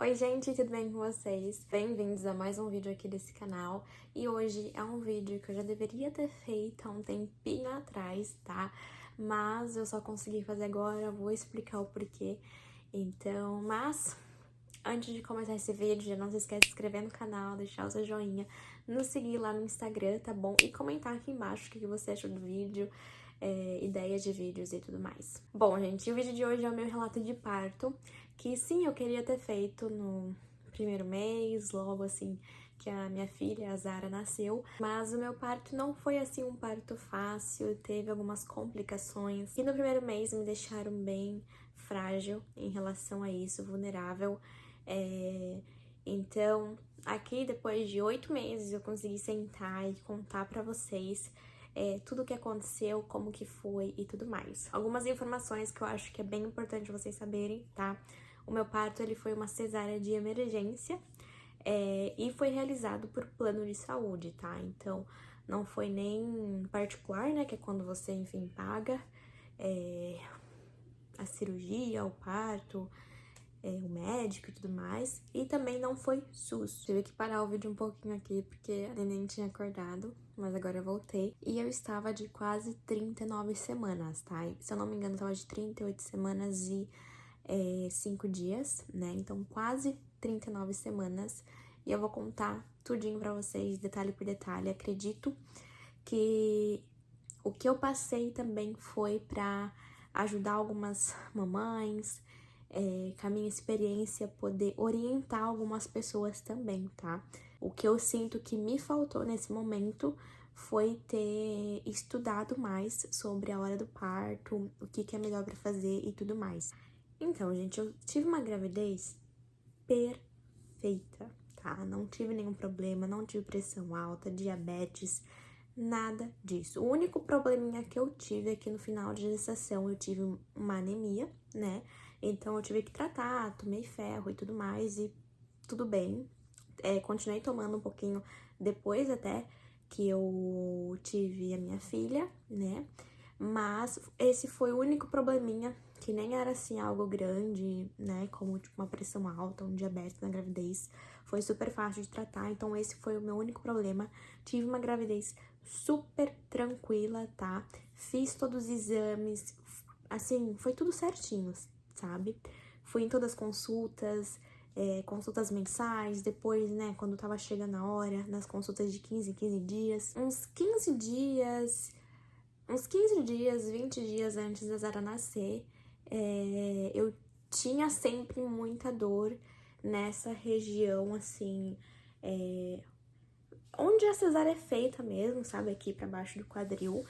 Oi gente, tudo bem com vocês? Bem-vindos a mais um vídeo aqui desse canal. E hoje é um vídeo que eu já deveria ter feito há um tempinho atrás, tá? Mas eu só consegui fazer agora, vou explicar o porquê. Mas antes de começar esse vídeo, já não se esquece de se inscrever no canal, deixar o seu joinha, nos seguir lá no Instagram, tá bom? E comentar aqui embaixo o que você achou do vídeo, ideias de vídeos e tudo mais. Bom, gente, o vídeo de hoje é o meu relato de parto, que sim, eu queria ter feito no primeiro mês, logo assim que a minha filha, a Zara, nasceu. Mas o meu parto não foi assim um parto fácil, teve algumas complicações. E no primeiro mês me deixaram bem frágil em relação a isso, vulnerável. Então, aqui depois de 8 meses eu consegui sentar e contar pra vocês tudo o que aconteceu, como que foi e tudo mais. Algumas informações que eu acho que é bem importante vocês saberem, tá? O meu parto, ele foi uma cesárea de emergência e foi realizado por plano de saúde, tá? Então, não foi nem particular, né? Que é quando você, enfim, paga a cirurgia, o parto, o médico e tudo mais. E também não foi SUS. Tive que parar o vídeo um pouquinho aqui, porque a neném tinha acordado, mas agora eu voltei. E eu estava de quase 39 semanas, tá? Se eu não me engano, eu estava de 38 semanas e 5 dias, né? Então, quase 39 semanas. E eu vou contar tudinho pra vocês, detalhe por detalhe. Acredito que o que eu passei também foi pra ajudar algumas mamães, com a minha experiência, poder orientar algumas pessoas também, tá? O que eu sinto que me faltou nesse momento foi ter estudado mais sobre a hora do parto, o que é melhor pra fazer e tudo mais. Então, gente, eu tive uma gravidez perfeita, tá? Não tive nenhum problema, não tive pressão alta, diabetes, nada disso. O único probleminha que eu tive é que no final de gestação eu tive uma anemia, né? Então eu tive que tratar, tomei ferro e tudo mais, e tudo bem. Continuei tomando um pouquinho depois até que eu tive a minha filha, né? Mas esse foi o único probleminha, que nem era assim algo grande, né? Como tipo uma pressão alta, um diabetes na gravidez. Foi super fácil de tratar, então esse foi o meu único problema. Tive uma gravidez super tranquila, tá? Fiz todos os exames, assim, foi tudo certinho, sabe? Fui em todas as consultas, consultas mensais, depois, né, quando tava chegando a hora, nas consultas de 15 em 15 dias. Uns 15 dias, 20 dias antes da Zara nascer, eu tinha sempre muita dor nessa região, assim, onde a cesárea é feita mesmo, sabe? Aqui pra baixo do quadril.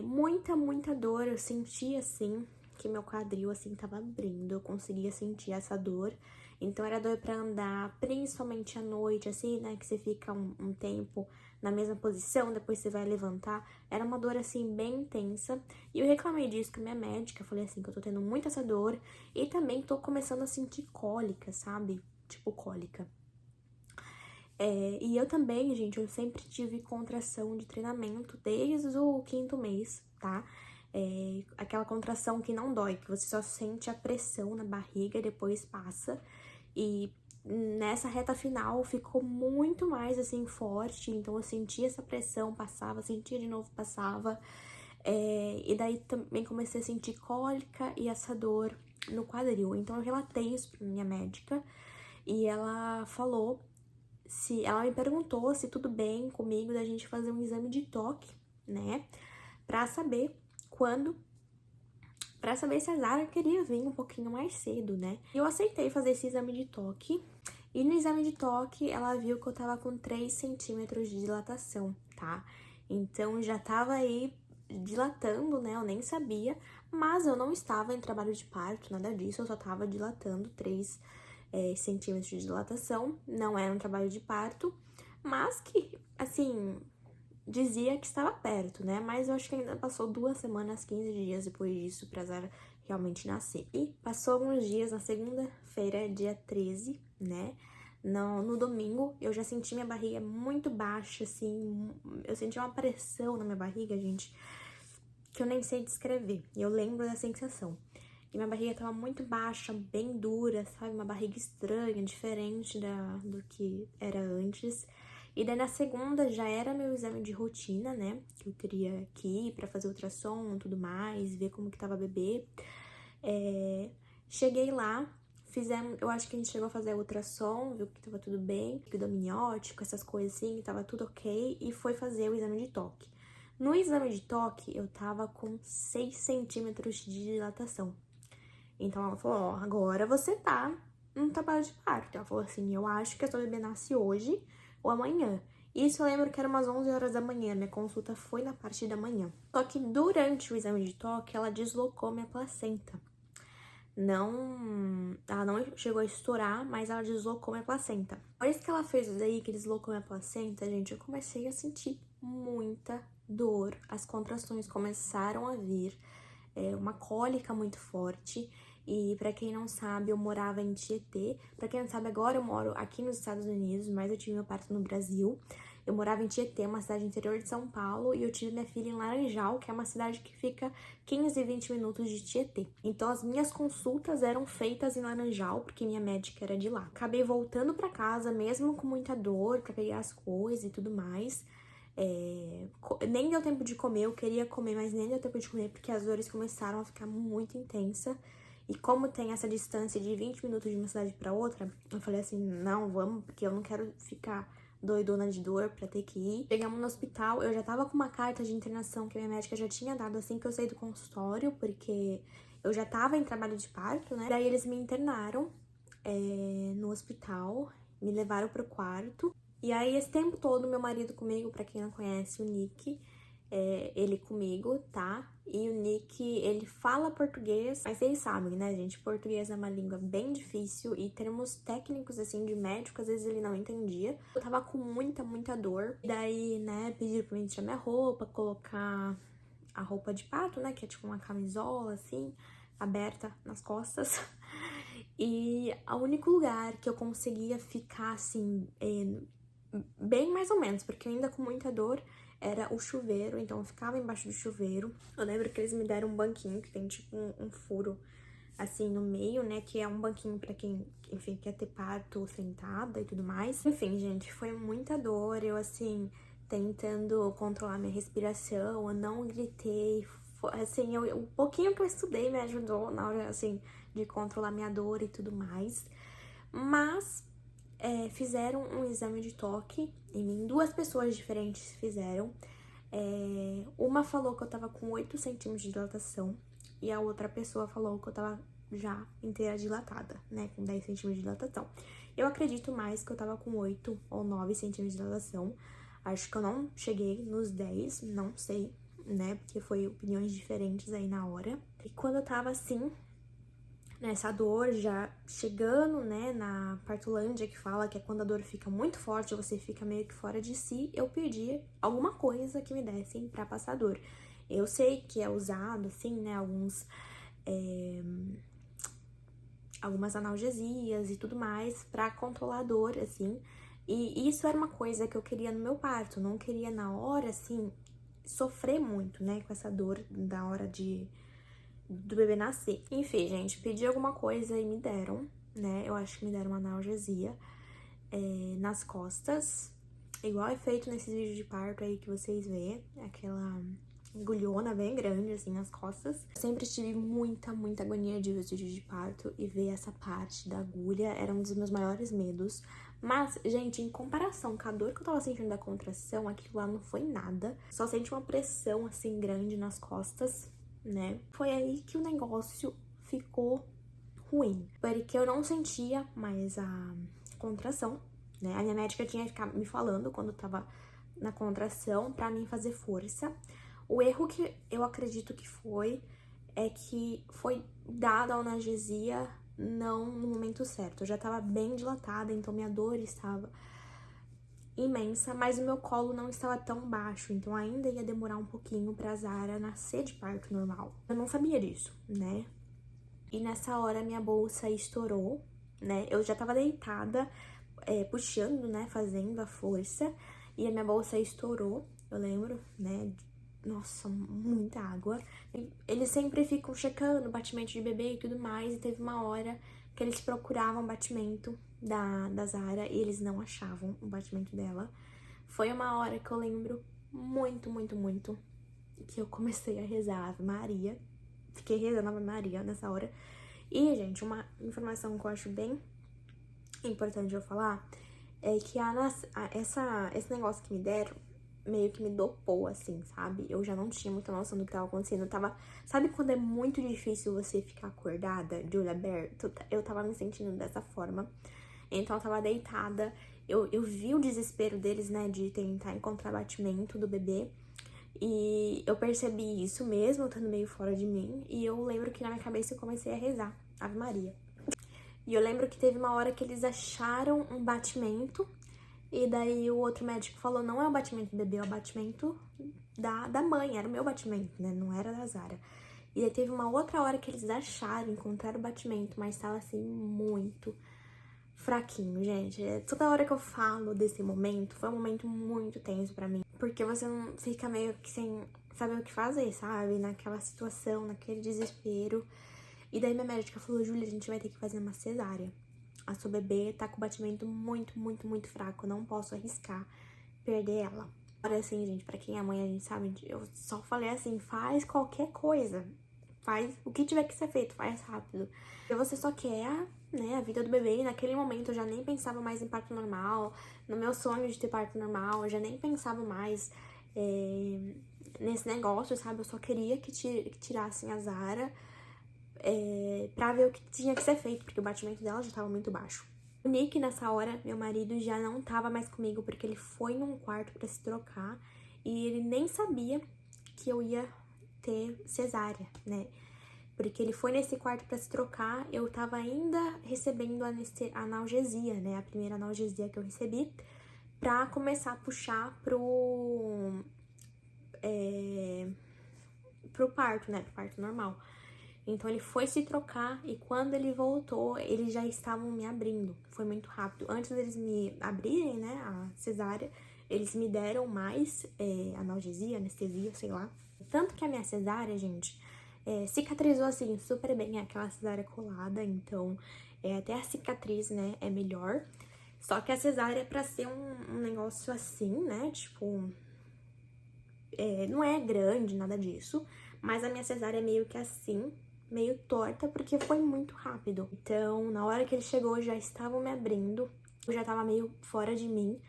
Muita dor, eu sentia, assim, que meu quadril, assim, tava abrindo, eu conseguia sentir essa dor. Então, era dor pra andar, principalmente à noite, assim, né? Que você fica um tempo na mesma posição, depois você vai levantar. Era uma dor, assim, bem intensa. E eu reclamei disso com a minha médica, falei assim, que eu tô tendo muito essa dor. E também tô começando a sentir cólica, sabe? Tipo, cólica. E eu também, gente, eu sempre tive contração de treinamento desde o 5º mês, tá? Aquela contração que não dói, que você só sente a pressão na barriga e depois passa. E nessa reta final ficou muito mais, assim, forte. Então eu sentia essa pressão, passava, sentia de novo, passava. E daí também comecei a sentir cólica e essa dor no quadril. Então eu relatei isso pra minha médica e ela falou... Ela me perguntou se tudo bem comigo da gente fazer um exame de toque, né? Pra saber pra saber se a Zara queria vir um pouquinho mais cedo, né? Eu aceitei fazer esse exame de toque. E no exame de toque, ela viu que eu tava com 3 centímetros de dilatação, tá? Então, já tava aí dilatando, né? Eu nem sabia. Mas eu não estava em trabalho de parto, nada disso. Eu só tava dilatando 3 centímetros de dilatação, não era um trabalho de parto, mas que, assim, dizia que estava perto, né? Mas eu acho que ainda passou 2 semanas, 15 dias depois disso pra Zara realmente nascer. E passou alguns dias, na segunda-feira, dia 13, né? No domingo, eu já senti minha barriga muito baixa, assim, eu senti uma pressão na minha barriga, gente, que eu nem sei descrever. Eu lembro da sensação. E minha barriga tava muito baixa, bem dura, sabe? Uma barriga estranha, diferente do que era antes. E daí na segunda já era meu exame de rotina, né? Que eu teria que ir pra fazer ultrassom e tudo mais, ver como que tava a bebê. Cheguei lá, fizemos, eu acho que a gente chegou a fazer ultrassom, viu que tava tudo bem, líquido amniótico, essas coisas assim, tava tudo ok, e foi fazer o exame de toque. No exame de toque, eu tava com 6 centímetros de dilatação. Então ela falou, ó, agora você tá num trabalho de parto. Ela falou assim, eu acho que a sua bebê nasce hoje ou amanhã. Isso eu lembro que era umas 11 horas da manhã, minha consulta foi na parte da manhã. Só que durante o exame de toque, ela deslocou minha placenta. Ela não chegou a estourar, mas ela deslocou minha placenta. Depois que ela fez isso aí, que deslocou minha placenta, gente, eu comecei a sentir muita dor. As contrações começaram a vir, uma cólica muito forte. E pra quem não sabe, eu morava em Tietê. Pra quem não sabe, agora eu moro aqui nos Estados Unidos, mas eu tive meu parto no Brasil. Eu morava em Tietê, uma cidade interior de São Paulo, e eu tive minha filha em Laranjal, que é uma cidade que fica 15 e 20 minutos de Tietê. Então, as minhas consultas eram feitas em Laranjal, porque minha médica era de lá. Acabei voltando pra casa, mesmo com muita dor, pra pegar as coisas e tudo mais. Nem deu tempo de comer, eu queria comer, mas nem deu tempo de comer, porque as dores começaram a ficar muito intensas. E como tem essa distância de 20 minutos de uma cidade pra outra, eu falei assim, não, vamos, porque eu não quero ficar doidona de dor pra ter que ir. Chegamos no hospital, eu já tava com uma carta de internação que a minha médica já tinha dado assim que eu saí do consultório, porque eu já tava em trabalho de parto, né? Daí eles me internaram no hospital, me levaram pro quarto. E aí, esse tempo todo, meu marido comigo, pra quem não conhece, o Nick, ele comigo, tá? E o Nick, ele fala português, mas vocês sabem, né, gente? Português é uma língua bem difícil e termos técnicos, assim, de médico, às vezes ele não entendia. Eu tava com muita dor. Daí, né, pediram pra mim tirar minha roupa, colocar a roupa de parto, né, que é tipo uma camisola, assim, aberta nas costas. E o único lugar que eu conseguia ficar, assim, bem mais ou menos, porque eu ainda com muita dor, era o chuveiro, então eu ficava embaixo do chuveiro. Eu lembro que eles me deram um banquinho que tem tipo um furo assim no meio, né, que é um banquinho pra quem, enfim, quer ter parto sentada e tudo mais. Enfim, gente, foi muita dor, eu assim, tentando controlar minha respiração, eu não gritei, assim, o pouquinho que eu estudei me ajudou na hora, assim, de controlar minha dor e tudo mais. Mas fizeram um exame de toque em mim, 2 pessoas diferentes fizeram. Uma falou que eu tava com 8 centímetros de dilatação e a outra pessoa falou que eu tava já inteira dilatada, né, com 10 centímetros de dilatação. Eu acredito mais que eu tava com 8 ou 9 centímetros de dilatação. Acho que eu não cheguei nos 10, não sei, né, porque foi opiniões diferentes aí na hora. E quando eu tava assim, nessa dor já chegando, né, na partulândia, que fala que é quando a dor fica muito forte, você fica meio que fora de si, eu pedi alguma coisa que me dessem pra passar dor. Eu sei que é usado, assim, né, algumas analgesias e tudo mais pra controlar a dor, assim, e isso era uma coisa que eu queria no meu parto, não queria na hora, assim, sofrer muito, né, com essa dor da hora do bebê nascer. Enfim, gente, pedi alguma coisa e me deram, né? Eu acho que me deram uma analgesia nas costas. Igual é feito nesses vídeos de parto aí que vocês vê. Aquela agulhona bem grande, assim, nas costas. Eu sempre tive muita agonia de ver os vídeos de parto e ver essa parte da agulha era um dos meus maiores medos. Mas, gente, em comparação com a dor que eu tava sentindo da contração, aquilo lá não foi nada. Só senti uma pressão, assim, grande nas costas, né? Foi aí que o negócio ficou ruim, porque eu não sentia mais a contração, né? A minha médica tinha que ficar me falando quando eu tava na contração pra mim fazer força. O erro que eu acredito que é que foi dada a analgesia não no momento certo. Eu já tava bem dilatada, então minha dor estava imensa, mas o meu colo não estava tão baixo, então ainda ia demorar um pouquinho pra Zara nascer de parto normal. Eu não sabia disso, né? E nessa hora minha bolsa estourou, né? Eu já tava deitada, puxando, né? Fazendo a força, e a minha bolsa estourou, eu lembro, né? nossa, muita água. Eles sempre ficam checando o batimento de bebê e tudo mais, e teve uma hora que eles procuravam o batimento da Zara e eles não achavam o batimento dela. Foi uma hora que eu lembro muito, muito, muito que eu comecei a rezar Ave Maria. Fiquei rezando Ave Maria nessa hora. E, gente, uma informação que eu acho bem importante eu falar é que esse negócio que me deram meio que me dopou, assim, sabe? Eu já não tinha muita noção do que tava acontecendo. Eu tava... Sabe quando é muito difícil você ficar acordada, de olho aberto? Eu tava me sentindo dessa forma. Então eu tava deitada. Eu vi o desespero deles, né? De tentar encontrar batimento do bebê. E eu percebi isso mesmo, eu estando meio fora de mim. E eu lembro que na minha cabeça eu comecei a rezar Ave Maria. E eu lembro que teve uma hora que eles acharam um batimento. E daí o outro médico falou, não é o batimento do bebê, é o batimento da mãe. Era o meu batimento, né? Não era da Zara. E aí teve uma outra hora que eles acharam, encontraram o batimento, mas tava assim, muito fraquinho, gente. Toda hora que eu falo desse momento, foi um momento muito tenso pra mim. Porque você não fica meio que sem saber o que fazer, sabe? Naquela situação, naquele desespero. E daí minha médica falou, Júlia, a gente vai ter que fazer uma cesárea. A sua bebê tá com o batimento muito, muito, muito fraco. Eu não posso arriscar perder ela. Agora, assim, gente, pra quem é mãe, a gente sabe, eu só falei assim, faz qualquer coisa. Faz o que tiver que ser feito, faz rápido. Porque você só quer, né, a vida do bebê. E naquele momento eu já nem pensava mais em parto normal. No meu sonho de ter parto normal, eu já nem pensava mais nesse negócio, sabe? Eu só queria que tirassem a Zara. Pra ver o que tinha que ser feito, porque o batimento dela já tava muito baixo. O Nick, nessa hora, meu marido, já não tava mais comigo, porque ele foi num quarto pra se trocar, e ele nem sabia que eu ia ter cesárea, né? Porque ele foi nesse quarto pra se trocar, eu tava ainda recebendo analgesia, né? A primeira analgesia que eu recebi, pra começar a puxar pro parto, né? Pro parto normal. Então ele foi se trocar e quando ele voltou, eles já estavam me abrindo. Foi muito rápido. Antes deles me abrirem, né, a cesárea, eles me deram mais analgesia, anestesia, sei lá. Tanto que a minha cesárea, gente, cicatrizou assim super bem, aquela cesárea colada. Então, até a cicatriz, né, é melhor. Só que a cesárea, pra ser um negócio assim, né, tipo... não é grande, nada disso. Mas a minha cesárea é meio que assim, meio torta, porque foi muito rápido. Então, na hora que ele chegou, já estavam me abrindo. Eu já tava meio fora de mim.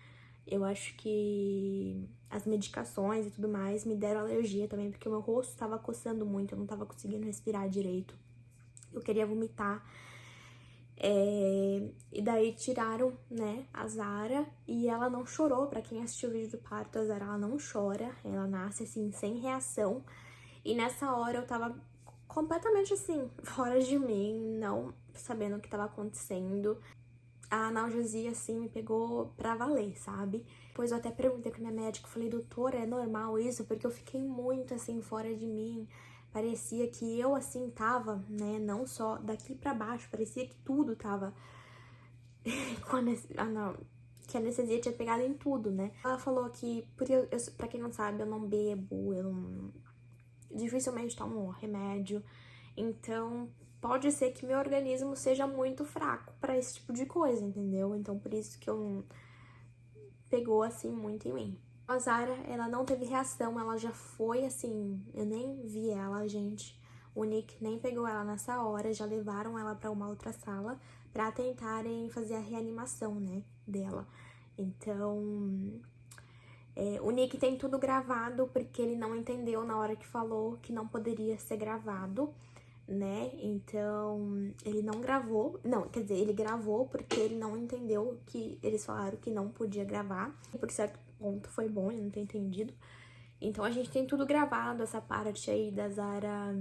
Eu acho que as medicações e tudo mais me deram alergia também, porque o meu rosto tava coçando muito, eu não tava conseguindo respirar direito. Eu queria vomitar. E daí tiraram, né, a Zara e ela não chorou. Pra quem assistiu o vídeo do parto, a Zara, ela não chora. Ela nasce, assim, sem reação. E nessa hora eu tava completamente, assim, fora de mim, não sabendo o que tava acontecendo. A analgesia, assim, me pegou pra valer, sabe? Depois eu até perguntei pra minha médica, falei, doutora, é normal isso? Porque eu fiquei muito, assim, fora de mim. Parecia que eu, assim, tava, né, não só daqui pra baixo, parecia que tudo tava com que a anestesia tinha pegado em tudo, né? Ela falou que, porque pra quem não sabe, eu não bebo, eu não... dificilmente tomo remédio, então pode ser que meu organismo seja muito fraco pra esse tipo de coisa, entendeu? Então por isso que eu pegou, assim, muito em mim. A Zara, ela não teve reação, ela já foi, assim, eu nem vi ela, gente. O Nick nem pegou ela nessa hora, já levaram ela pra uma outra sala pra tentarem fazer a reanimação, né, dela. Então, o Nick tem tudo gravado porque ele não entendeu na hora que falou que não poderia ser gravado, né? Então, ele não gravou. Não, quer dizer, ele gravou porque ele não entendeu que eles falaram que não podia gravar. E por certo ponto foi bom ele não ter entendido. Então, a gente tem tudo gravado, essa parte aí da Zara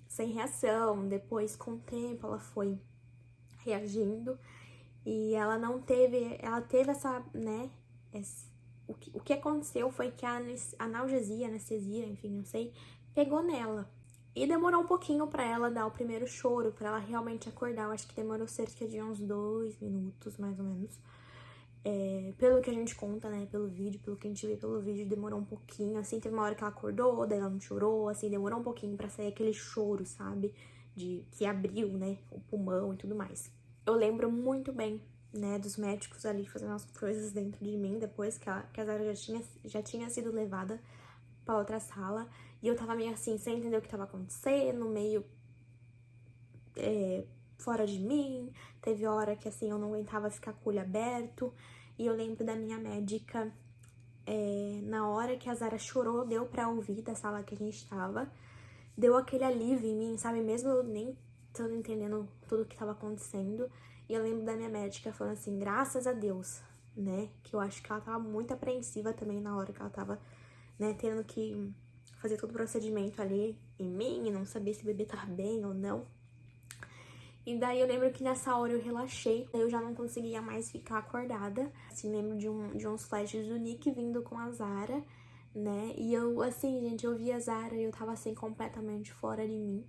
sem reação. Depois, com o tempo, ela foi reagindo. E ela não teve... Ela teve essa, né? O que aconteceu foi que a analgesia, anestesia, enfim, não sei, pegou nela. E demorou um pouquinho pra ela dar o primeiro choro, pra ela realmente acordar. Eu acho que demorou cerca de uns 2 minutos, mais ou menos. Pelo que a gente conta, né, pelo vídeo, pelo que a gente vê pelo vídeo, demorou um pouquinho, assim, teve uma hora que ela acordou, daí ela não chorou, assim, demorou um pouquinho pra sair aquele choro, sabe, que abriu, né, o pulmão e tudo mais. Eu lembro muito bem, né, dos médicos ali fazendo as coisas dentro de mim, depois que a Zara já tinha sido levada pra outra sala, e eu tava meio assim, sem entender o que tava acontecendo, meio fora de mim. Teve hora que, assim, eu não aguentava ficar com o olho aberto. E eu lembro da minha médica, na hora que a Zara chorou, deu pra ouvir da sala que a gente tava. Deu aquele alívio em mim, sabe? Mesmo eu nem estando entendendo tudo o que tava acontecendo. E eu lembro da minha médica falando assim, graças a Deus, né? Que eu acho que ela tava muito apreensiva também na hora que ela tava, né, tendo que fazer todo o procedimento ali em mim e não saber se o bebê tava bem ou não. E daí eu lembro que nessa hora eu relaxei, eu já não conseguia mais ficar acordada. Assim, lembro de uns flashes do Nick vindo com a Zara, né? E eu, assim, gente, eu vi a Zara e eu tava, assim, completamente fora de mim.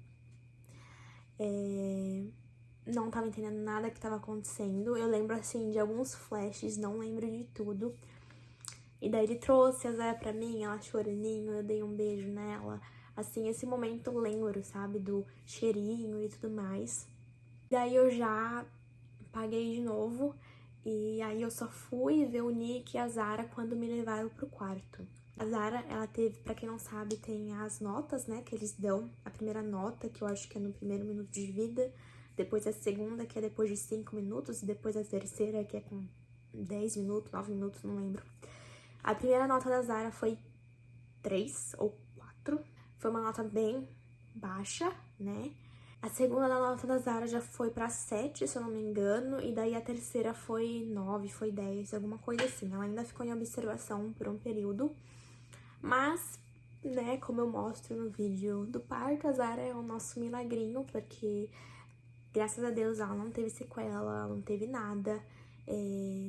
Não tava entendendo nada que tava acontecendo. Eu lembro, assim, de alguns flashes, não lembro de tudo. E daí ele trouxe a Zara pra mim, ela choraninho, eu dei um beijo nela. Assim, esse momento eu lembro, sabe? Do cheirinho e tudo mais. Daí eu já paguei de novo e aí eu só fui ver o Nick e a Zara quando me levaram pro quarto. A Zara, ela teve, pra quem não sabe, tem as notas, né, que eles dão. A primeira nota, que eu acho que é no primeiro minuto de vida, depois a segunda, que é depois de 5 minutos, e depois a terceira, que é com 10 minutos, 9 minutos, não lembro. A primeira nota da Zara foi 3 ou 4. Foi uma nota bem baixa, né? A segunda nota da Zara já foi pra 7, se eu não me engano, e daí a terceira foi 9, foi 10, alguma coisa assim. Ela ainda ficou em observação por um período, mas, né, como eu mostro no vídeo do parto, a Zara é o nosso milagrinho, porque, graças a Deus, ela não teve sequela, ela não teve nada,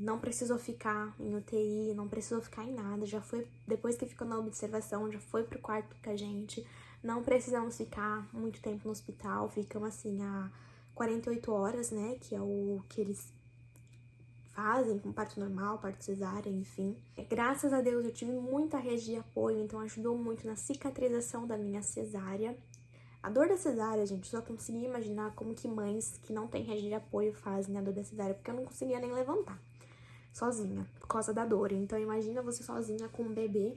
não precisou ficar em UTI, não precisou ficar em nada, já foi, depois que ficou na observação, já foi pro quarto com a gente. Não precisamos ficar muito tempo no hospital, ficamos assim a 48 horas, né, que é o que eles fazem com parto normal, parto cesárea, enfim. Graças a Deus eu tive muita rede de apoio, então ajudou muito na cicatrização da minha cesárea. A dor da cesárea, gente, eu só consegui imaginar como que mães que não têm rede de apoio fazem a dor da cesárea, porque eu não conseguia nem levantar sozinha, por causa da dor. Então imagina você sozinha com um bebê.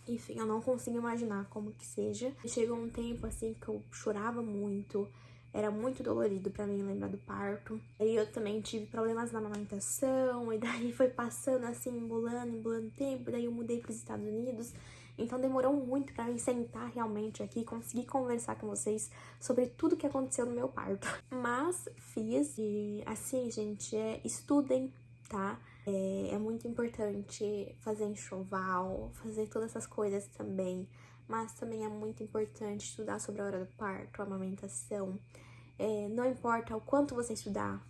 Enfim, eu não consigo imaginar como que seja. Chegou um tempo, assim, que eu chorava muito. Era muito dolorido pra mim lembrar do parto. Aí eu também tive problemas na amamentação. E daí foi passando, assim, embolando tempo. Daí eu mudei pros Estados Unidos. Então demorou muito pra mim sentar realmente aqui e conseguir conversar com vocês sobre tudo que aconteceu no meu parto. Mas fiz e, assim, gente, estudem, tá? É muito importante fazer enxoval, fazer todas essas coisas também, mas também é muito importante estudar sobre a hora do parto, a amamentação. Não importa o quanto você estudar,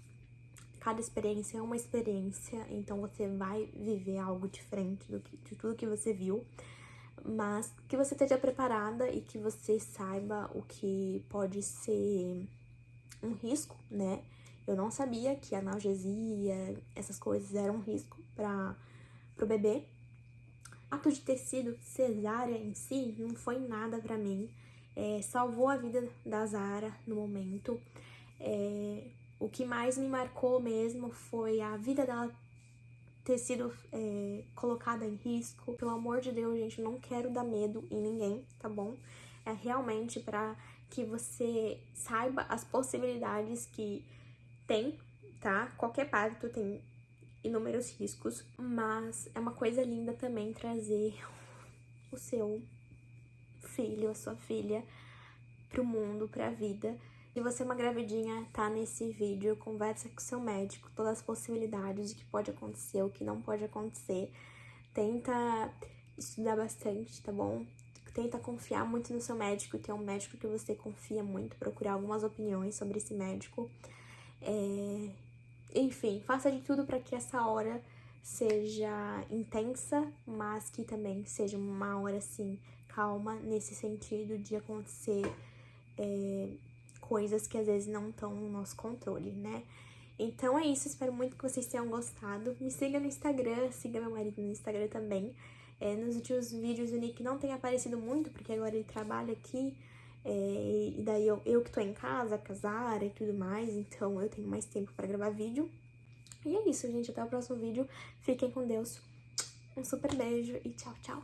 cada experiência é uma experiência, então você vai viver algo diferente de tudo que você viu, mas que você esteja preparada e que você saiba o que pode ser um risco, né? Eu não sabia que a analgesia, essas coisas eram um risco pro bebê. O ato de ter sido cesárea em si não foi nada pra mim. Salvou a vida da Zara no momento. O que mais me marcou mesmo foi a vida dela ter sido colocada em risco. Pelo amor de Deus, gente, não quero dar medo em ninguém, tá bom? É realmente pra que você saiba as possibilidades que tem, tá? Qualquer parto tem inúmeros riscos, mas é uma coisa linda também trazer o seu filho, a sua filha pro mundo, pra vida. Se você é uma gravidinha, tá nesse vídeo, conversa com o seu médico, todas as possibilidades de que pode acontecer, o que não pode acontecer. Tenta estudar bastante, tá bom? Tenta confiar muito no seu médico, ter um médico que você confia muito, procurar algumas opiniões sobre esse médico. Enfim, faça de tudo para que essa hora seja intensa, mas que também seja uma hora, assim, calma, nesse sentido de acontecer coisas que às vezes não estão no nosso controle, né? Então é isso, espero muito que vocês tenham gostado. Me siga no Instagram, siga meu marido no Instagram também. Nos últimos vídeos o Nick não tem aparecido muito, porque agora ele trabalha aqui. E daí eu que tô em casa, casada e tudo mais, então eu tenho mais tempo pra gravar vídeo. E é isso, gente. Até o próximo vídeo. Fiquem com Deus. Um super beijo e tchau, tchau.